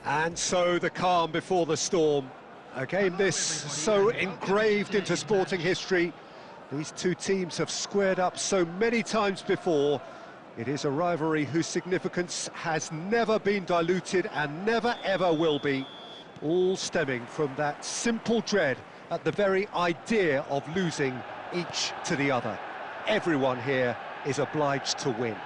And so the calm before the storm. A game this so engraved into sporting history. These two teams have squared up so many times before. It is a rivalry whose significance has never been diluted and never ever will be. All stemming from that simple dread at the very idea of losing each to the other. Everyone here is obliged to win.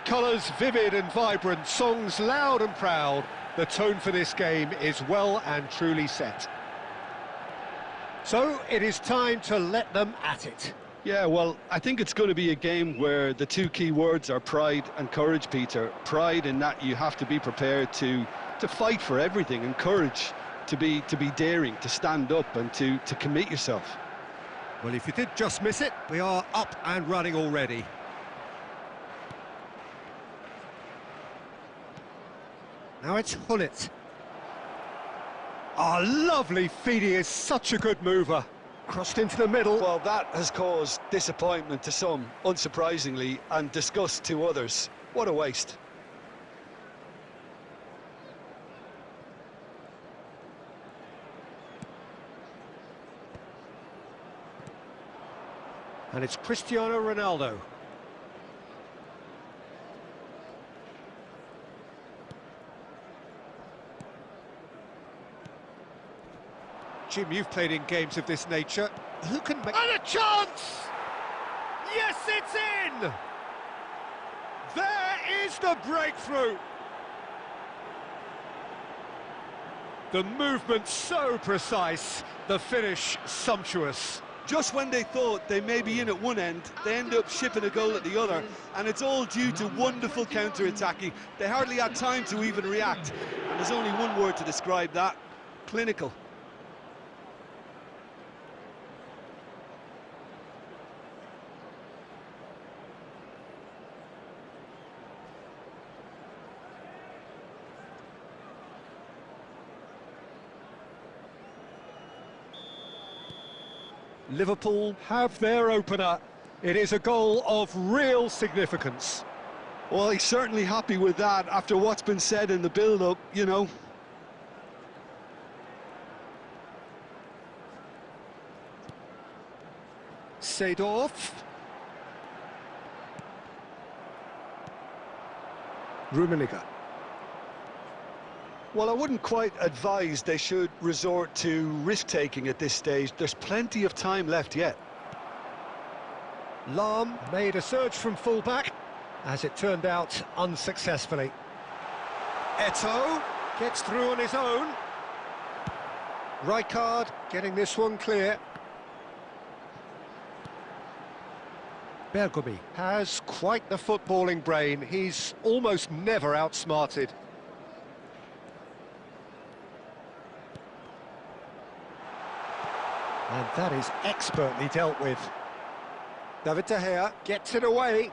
Colours vivid and vibrant, songs loud and proud. The tone for this game is well and truly set. So it is time to let them at it. Yeah, well, I think it's going to be a game where the two key words are pride and courage, Peter. Pride in that you have to be prepared to fight for everything, and courage to be daring, to stand up and to commit yourself. Well, if you did just miss it, we are up and running already. Now it's Hullet. Oh, lovely feed, he is such a good mover. Crossed into the middle. Well, that has caused disappointment to some, unsurprisingly, and disgust to others. What a waste. And it's Cristiano Ronaldo. Jim, you've played in games of this nature. Who can make... And a chance! Yes, it's in! There is the breakthrough! The movement so precise, the finish sumptuous. Just when they thought they may be in at one end, they end up shipping a goal at the other, and it's all due to wonderful counter-attacking. They hardly had time to even react, and there's only one word to describe that: clinical. Liverpool have their opener. It is a goal of real significance. Well, he's certainly happy with that after what's been said in the build-up, you know. Seedorf. Rummenigge. Well, I wouldn't quite advise they should resort to risk-taking at this stage. There's plenty of time left yet. Lahm made a surge from full-back, as it turned out unsuccessfully. Eto'o gets through on his own. Rijkaard getting this one clear. Bergomi has quite the footballing brain. He's almost never outsmarted. And that is expertly dealt with. David De Gea gets it away.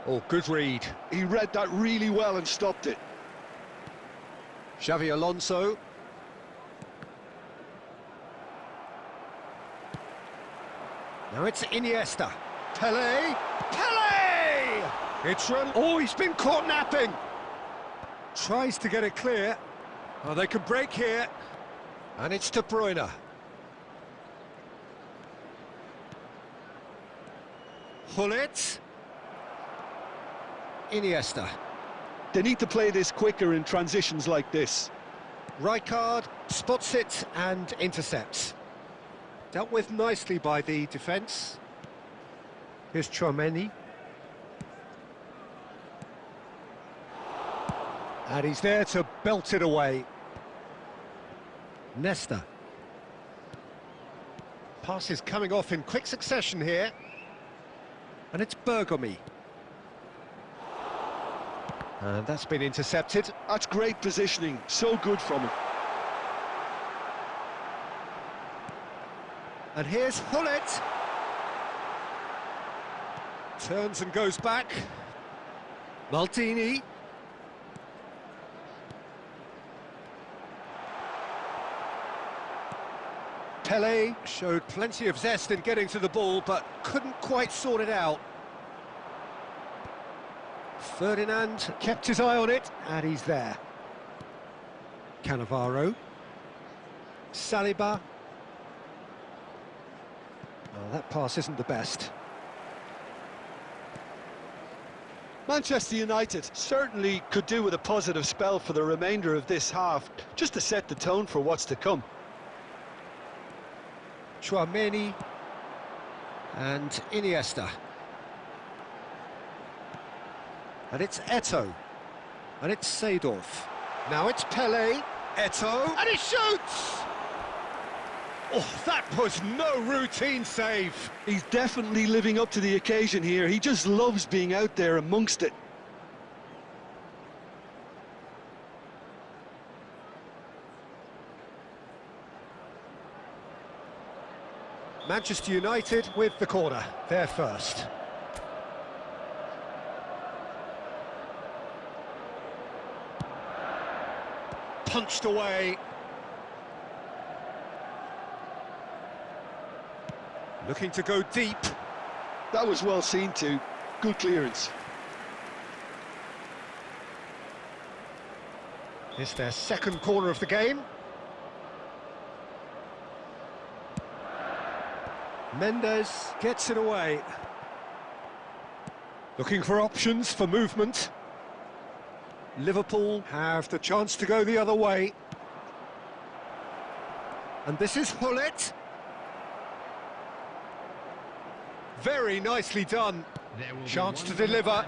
Oh, good read. He read that really well and stopped it. Xavi Alonso. Now it's Iniesta. Pelé. Pelé! It's run. Oh, he's been caught napping. Tries to get it clear. Oh, they can break here. And it's De Bruyne. Hullet. Iniesta. They need to play this quicker in transitions like this. Rijkaard spots it and intercepts. Dealt with nicely by the defence. Here's Tchouaméni. And he's there to belt it away. Nesta. Passes coming off in quick succession here. And it's Bergomi. And that's been intercepted. That's great positioning, so good from him. And here's Hullet. Turns and goes back. Maldini. Pelé showed plenty of zest in getting to the ball, but couldn't quite sort it out. Ferdinand kept his eye on it, and he's there. Cannavaro. Saliba. Oh, that pass isn't the best. Manchester United certainly could do with a positive spell for the remainder of this half, just to set the tone for what's to come. Tchouaméni and Iniesta. And it's Eto'o. And it's Seedorf. Now it's Pelé. Eto'o. And he shoots! Oh, that was no routine save. He's definitely living up to the occasion here. He just loves being out there amongst it. Manchester United with the corner. They're first. Punched away. Looking to go deep. That was well seen too. Good clearance. It's their second corner of the game. Mendes gets it away. Looking for options for movement. Liverpool have the chance to go the other way. And this is Hullet. Very nicely done. Chance to deliver.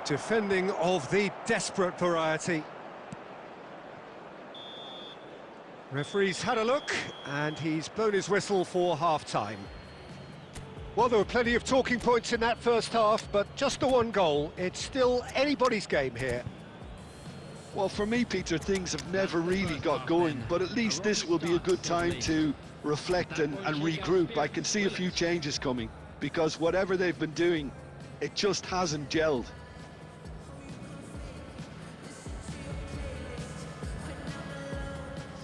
Defending of the desperate variety. Referee's had a look, and he's blown his whistle for half-time. Well, there were plenty of talking points in that first half, but just the one goal. It's still anybody's game here. Well, for me, Peter, things have never really got going, but at least this will be a good time to reflect and regroup. I can see a few changes coming, because whatever they've been doing, it just hasn't gelled.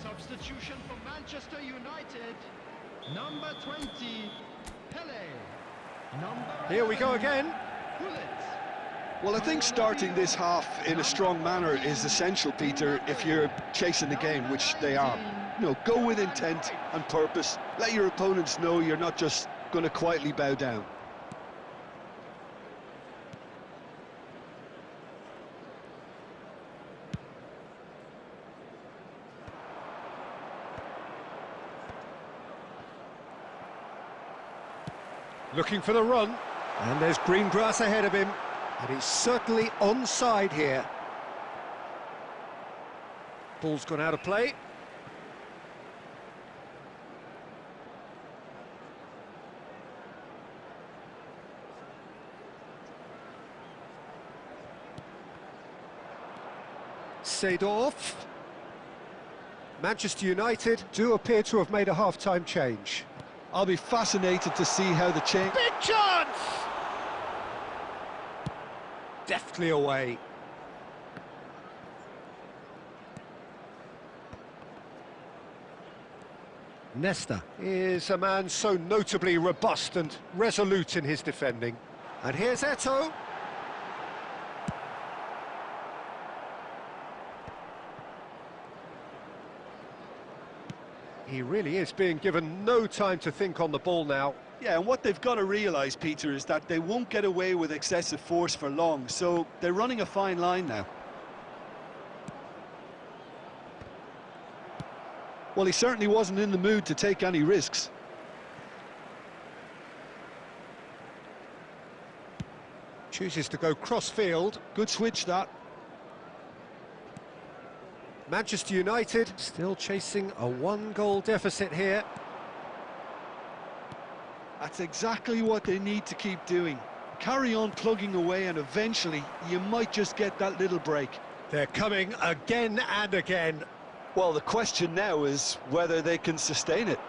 Substitution for Manchester United, number 20, Pelé. Here we go again. Well, I think starting this half in a strong manner is essential, Peter, if you're chasing the game, which they are. You know, go with intent and purpose. Let your opponents know you're not just going to quietly bow down. Looking for the run, and there's green grass ahead of him, and he's certainly onside here. Ball's gone out of play. Seedorf. Manchester United do appear to have made a half-time change. I'll be fascinated to see how the change... Big chance! Deftly away. Nesta is a man so notably robust and resolute in his defending. And here's Eto'o. He really is being given no time to think on the ball now. Yeah, and what they've got to realise, Peter, is that they won't get away with excessive force for long, so they're running a fine line now. Well, he certainly wasn't in the mood to take any risks. Chooses to go cross-field. Good switch, that. Manchester United still chasing a one-goal deficit here. That's exactly what they need to keep doing. Carry on plugging away, and eventually you might just get that little break. They're coming again and again. Well, the question now is whether they can sustain it.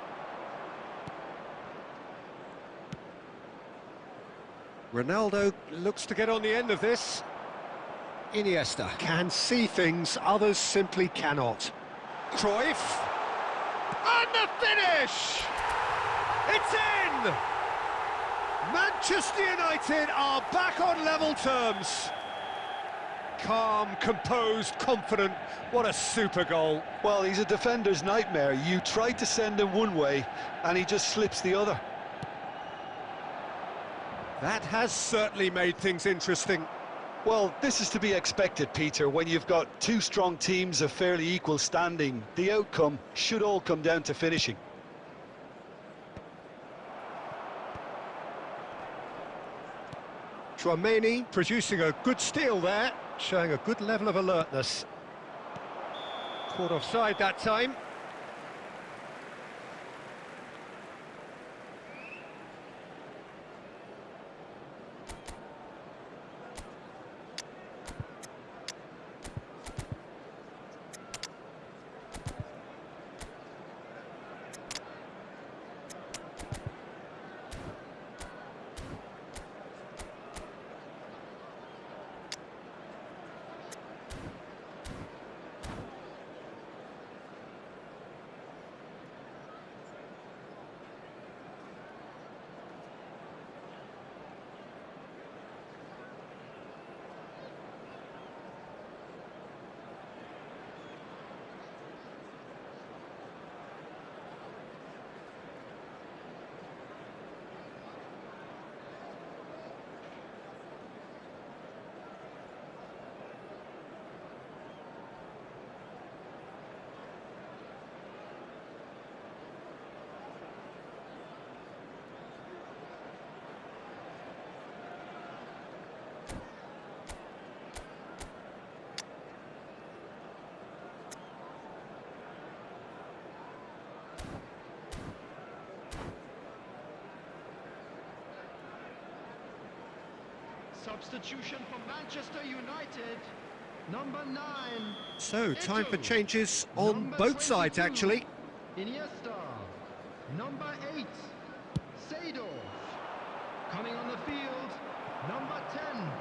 Ronaldo looks to get on the end of this. Iniesta can see things others simply cannot. Cruyff. And the finish! It's in! Manchester United are back on level terms. Calm, composed, confident. What a super goal. Well, he's a defender's nightmare. You try to send him one way, and he just slips the other. That has certainly made things interesting. Well, this is to be expected, Peter. When you've got two strong teams of fairly equal standing, the outcome should all come down to finishing. Chouameni producing a good steal there, showing a good level of alertness. Caught offside that time. Substitution for Manchester United, number 9. So, time for Eto. changes on Number both sides, 22, actually. Iniesta, number 8, Seedorf. Coming on the field, number 10,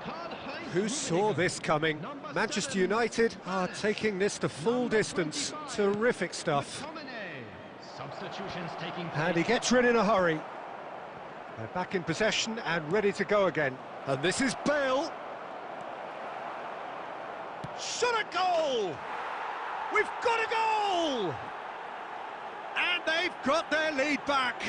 Karl-Heinz Who saw Rummenigge. this coming? Number Manchester 7, United are Havertz. taking this to full Number distance. 25, Terrific stuff. McTominay. Substitutions taking place. And he gets rid in a hurry. They're back in possession and ready to go again. And this is Bale. Shot a goal! We've got a goal! And they've got their lead back.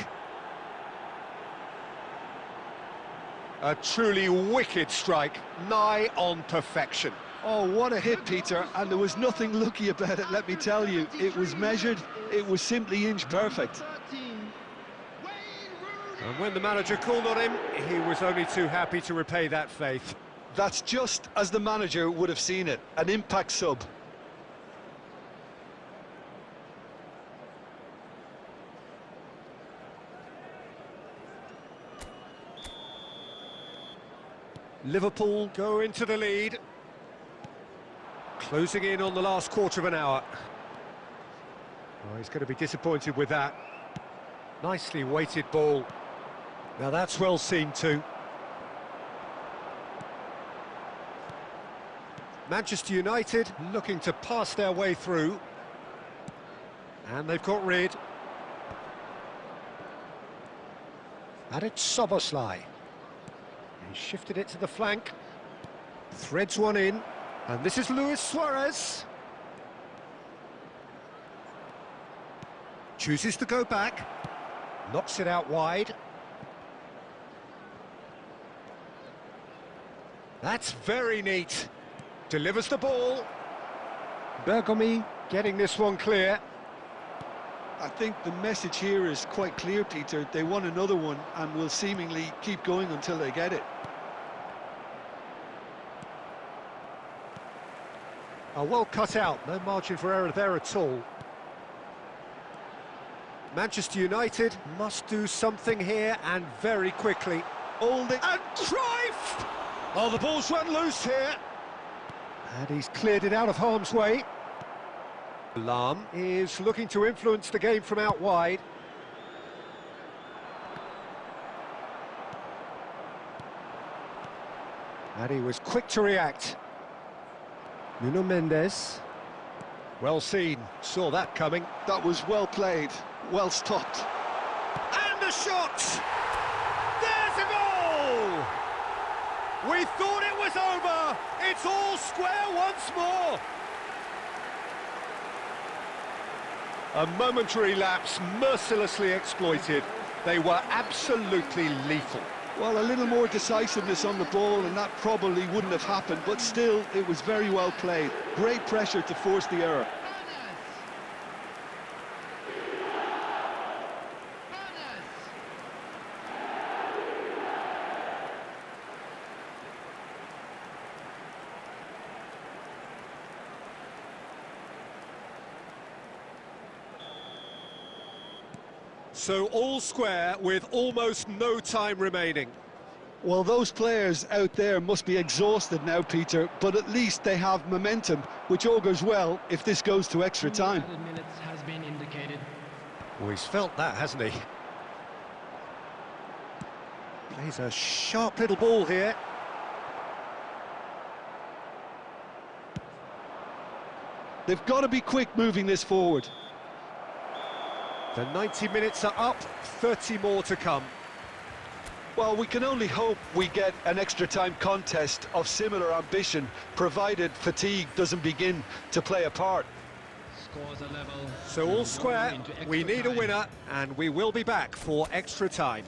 A truly wicked strike, nigh on perfection. Oh, what a hit, Peter, and there was nothing lucky about it, let me tell you. It was measured, it was simply inch perfect. 13, Wayne Rooney. And when the manager called on him, he was only too happy to repay that faith. That's just as the manager would have seen it, an impact sub. Liverpool go into the lead. Closing in on the last quarter of an hour. Oh, he's going to be disappointed with that. Nicely weighted ball. Now that's well seen too. Manchester United looking to pass their way through. And they've got rid. And it's Szoboszlai. He shifted it to the flank. Threads one in. And this is Luis Suarez. Chooses to go back. Knocks it out wide. That's very neat. Delivers the ball. Bergomi getting this one clear. I think the message here is quite clear, Peter. They want another one and will seemingly keep going until they get it. Oh, well cut out, no margin for error there at all. Manchester United must do something here and very quickly. And Cruyff! Oh, the ball's run loose here. And he's cleared it out of harm's way. Lahm is looking to influence the game from out wide. And he was quick to react. Nuno Mendes. Well seen, saw that coming. That was well played, well stopped. And a shot! There's a goal! We thought it was over! It's all square once more! A momentary lapse mercilessly exploited. They were absolutely lethal. Well, a little more decisiveness on the ball and that probably wouldn't have happened, but still, it was very well played. Great pressure to force the error. So all square with almost no time remaining. Well, those players out there must be exhausted now, Peter, but at least they have momentum, which augurs well if this goes to extra time. Minutes has been indicated. Well, he's felt that, hasn't he? Plays a sharp little ball here. They've got to be quick moving this forward. The 90 minutes are up, 30 more to come. Well, we can only hope we get an extra time contest of similar ambition, provided fatigue doesn't begin to play a part. Scores are level. So all square, we need a winner, and we will be back for extra time.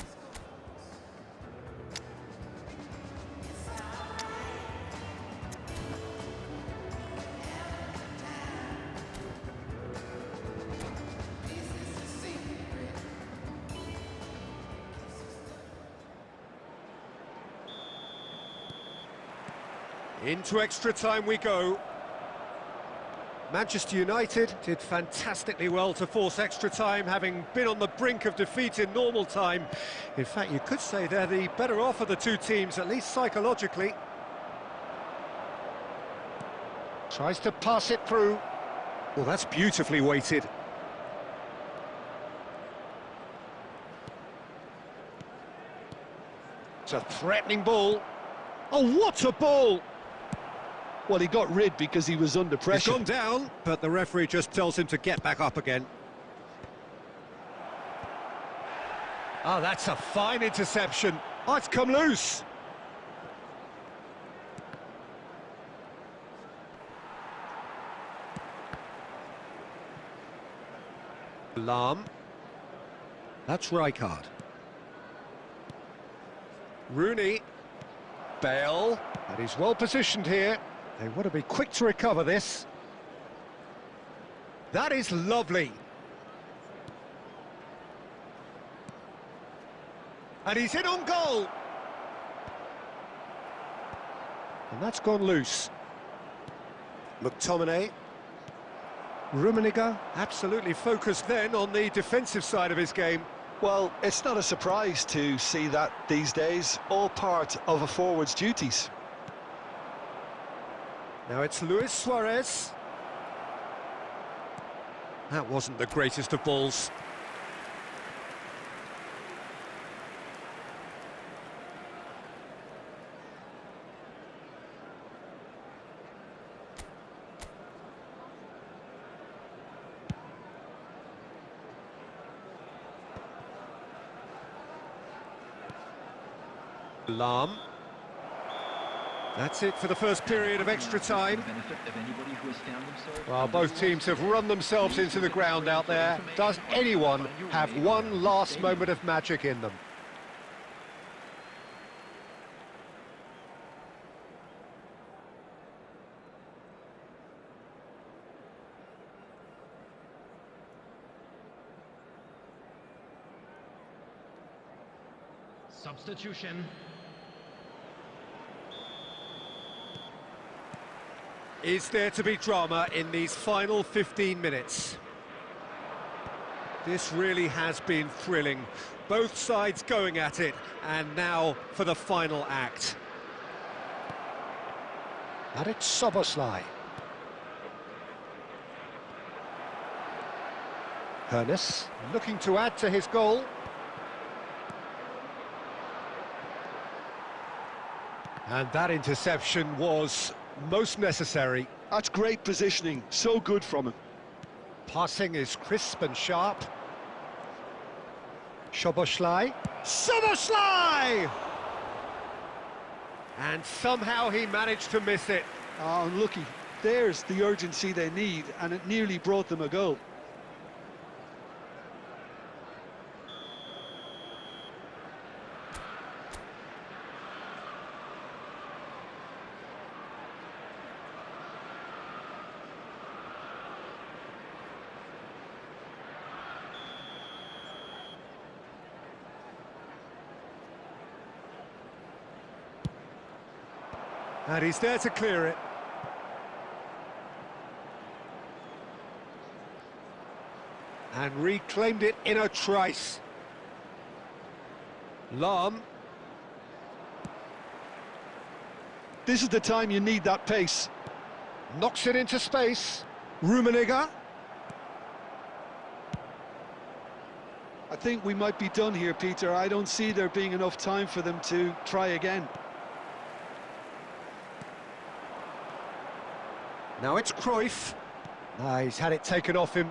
Into extra time we go. Manchester United did fantastically well to force extra time, having been on the brink of defeat in normal time. In fact, you could say they're the better off of the two teams, at least psychologically. Tries to pass it through. Well, that's beautifully weighted. It's a threatening ball. Oh, what a ball! Well, he got rid because he was under pressure. He's gone down, but the referee just tells him to get back up again. Oh, that's a fine interception. Oh, it's come loose. Lahm. That's LicHT. Rooney. Bale. And he's well positioned here. They want to be quick to recover this. That is lovely. And he's in on goal. And that's gone loose. McTominay. Rummenigge, absolutely focused then on the defensive side of his game. Well, it's not a surprise to see that these days, all part of a forward's duties. Now it's Luis Suarez. That wasn't the greatest of balls. Lahm. That's it for the first period of extra time. Well, both teams have run themselves into the ground out there. Does anyone have one last moment of magic in them? Substitution. Is there to be drama in these final 15 minutes? This really has been thrilling. Both sides going at it, and now for the final act. And it's Szoboszlai. Hernes looking to add to his goal. And that interception was most necessary. That's great positioning, so good from him. Passing is crisp and sharp. Szoboszlai. Szoboszlai! And somehow he managed to miss it. Oh, unlucky. There's the urgency they need, and it nearly brought them a goal. And he's there to clear it. And reclaimed it in a trice. Lahm. This is the time you need that pace. Knocks it into space. Rummenigge. I think we might be done here, Peter. I don't see there being enough time for them to try again. Now it's Cruyff. He's had it taken off him.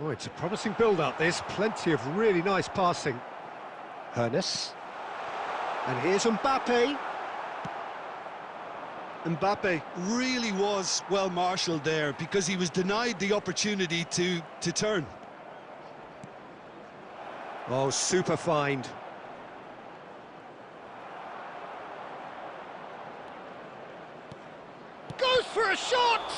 Oh, it's a promising build-up, this. Plenty of really nice passing. Hernes. And here's Mbappe. Mbappe really was well marshalled there because he was denied the opportunity to turn. Oh, super find. Goes for a shot!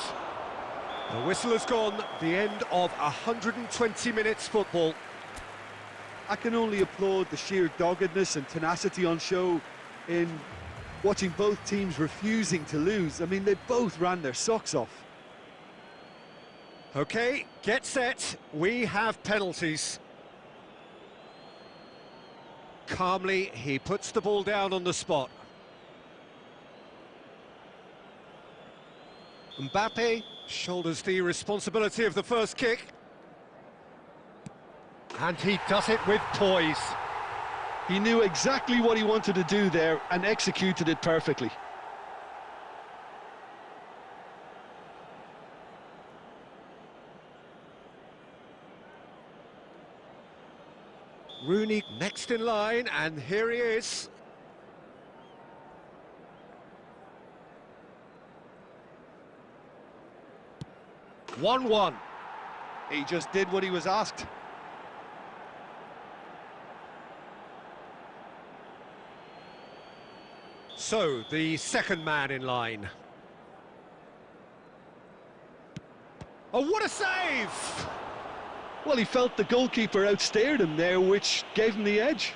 The whistle has gone, the end of 120 minutes football. I can only applaud the sheer doggedness and tenacity on show in watching both teams refusing to lose. I mean, they both ran their socks off. Okay, get set, we have penalties. Calmly, he puts the ball down on the spot. Mbappe shoulders the responsibility of the first kick. And he does it with poise. He knew exactly what he wanted to do there and executed it perfectly. Rooney next in line, and here he is. One-one. He just did what he was asked. So, the second man in line. Oh, what a save! Well, he felt the goalkeeper outstared him there, which gave him the edge.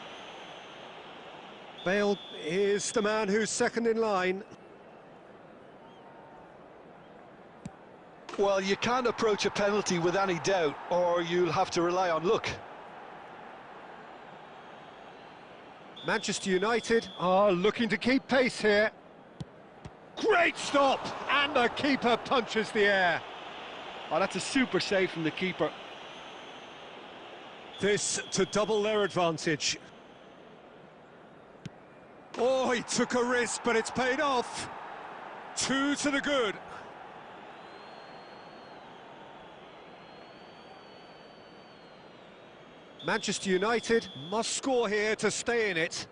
Bale is the man who's second in line. Well, you can't approach a penalty with any doubt, or you'll have to rely on luck. Manchester United are looking to keep pace here. Great stop! And the keeper punches the air. Oh, that's a super save from the keeper. This to double their advantage. Oh, he took a risk, but it's paid off. 2 to the good. Manchester United must score here to stay in it.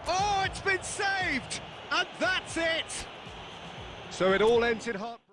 Oh, it's been saved! And that's it! So it all ends in half.